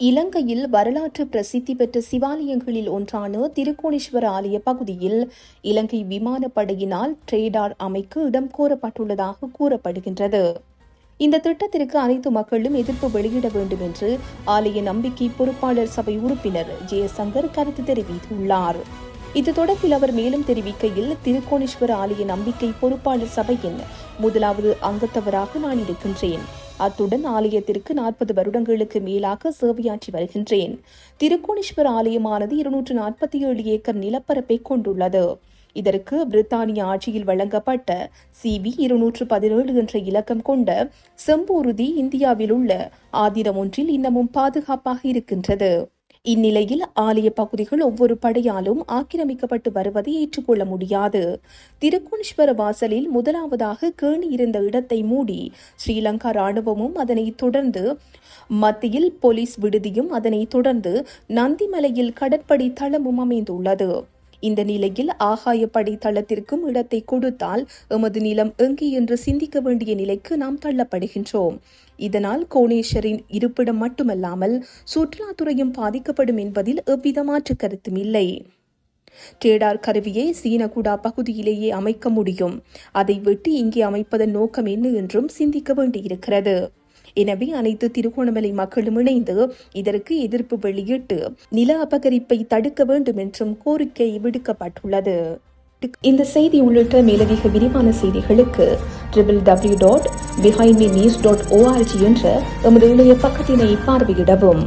இலங்கையில் வரலாற்று பிரசித்தி பெற்ற சிவாலயங்களில் ஒன்றான திருக்கோணேஸ்வர ஆலய பகுதியில் இலங்கை விமானப்படையினால் ட்ரேடார் அமைக்க இடம் கோரப்பட்டுள்ளதாக கூறப்படுகின்றது. இந்த திட்டத்திற்கு அனைத்து மக்களும் எதிர்ப்பு வெளியிட வேண்டும் என்று ஆலய நம்பிக்கை பொறுப்பாளர் சபை உறுப்பினர் ஜெயசங்கர் கருத்து தெரிவித்துள்ளார். இது தொடர்பில் அவர் மேலும் தெரிவிக்கையில், திருக்கோணேஸ்வர ஆலய நம்பிக்கை பொறுப்பாளர் சபையின் முதலாவது அங்கத்தவராக நான் இருக்கின்றேன். அத்துடன் ஆலயத்திற்கு 40 வருடங்களுக்கு மேலாக சேவையாற்றி வருகின்றேன். திருக்கோணேஸ்வர ஆலயமானது 247 ஏக்கர் நிலப்பரப்பை கொண்டுள்ளது. இதற்கு பிரித்தானிய ஆட்சியில் வழங்கப்பட்ட CB 217 என்ற இலக்கம் கொண்ட செம்பூர்தி இந்தியாவில் உள்ள ஆதீனம் ஒன்றில் இன்னமும் பாதுகாப்பாக இருக்கின்றது. இந்நிலையில் ஆலய பகுதிகள் ஒவ்வொரு படையாலும் ஆக்கிரமிக்கப்பட்டு வருவதை ஏற்றுக்கொள்ள முடியாது. திருக்கோணேஸ்வர வாசலில் முதலாவதாக கேணி இருந்த இடத்தை மூடி ஸ்ரீலங்கா ராணுவமும், அதனைத் தொடர்ந்து மத்தியில் போலீஸ் விடுதியும், அதனைத் தொடர்ந்து நந்திமலையில் கடற்படை தளமும் அமைந்துள்ளது. இந்த நிலையில் ஆகாயப்படை தளத்திற்கும் இடத்தை கொடுத்தால் எமது நிலம் எங்கே என்று சிந்திக்க வேண்டிய நிலைக்கு நாம் தள்ளப்படுகின்றோம். இதனால் கோணேஸ்வரின் இருப்பிடம் மட்டுமல்லாமல் சுற்றுலாத்துறையும் பாதிக்கப்படும் என்பதில் எவ்வித மாற்று கருத்தும் இல்லை. ட்ரேடார் கருவியை சீனகுடா பகுதியிலேயே அமைக்க முடியும். அதை விட்டு இங்கே அமைப்பதன் நோக்கம் என்ன என்றும் சிந்திக்க வேண்டியிருக்கிறது. எனவே அனைத்து திருகோணமலை மக்களும் இணைந்து இதற்கு எதிர்ப்பு வெளியிட்டு நில அபகரிப்பை தடுக்க வேண்டும் என்றும் கோரிக்கை விடுக்கப்பட்டுள்ளது. இந்த செய்தி உள்ளிட்ட மேலதிக விரிவான செய்திகளுக்கு www.behindmenews.org என்ற எமது இணைய பக்கத்தினை பார்வையிடவும்.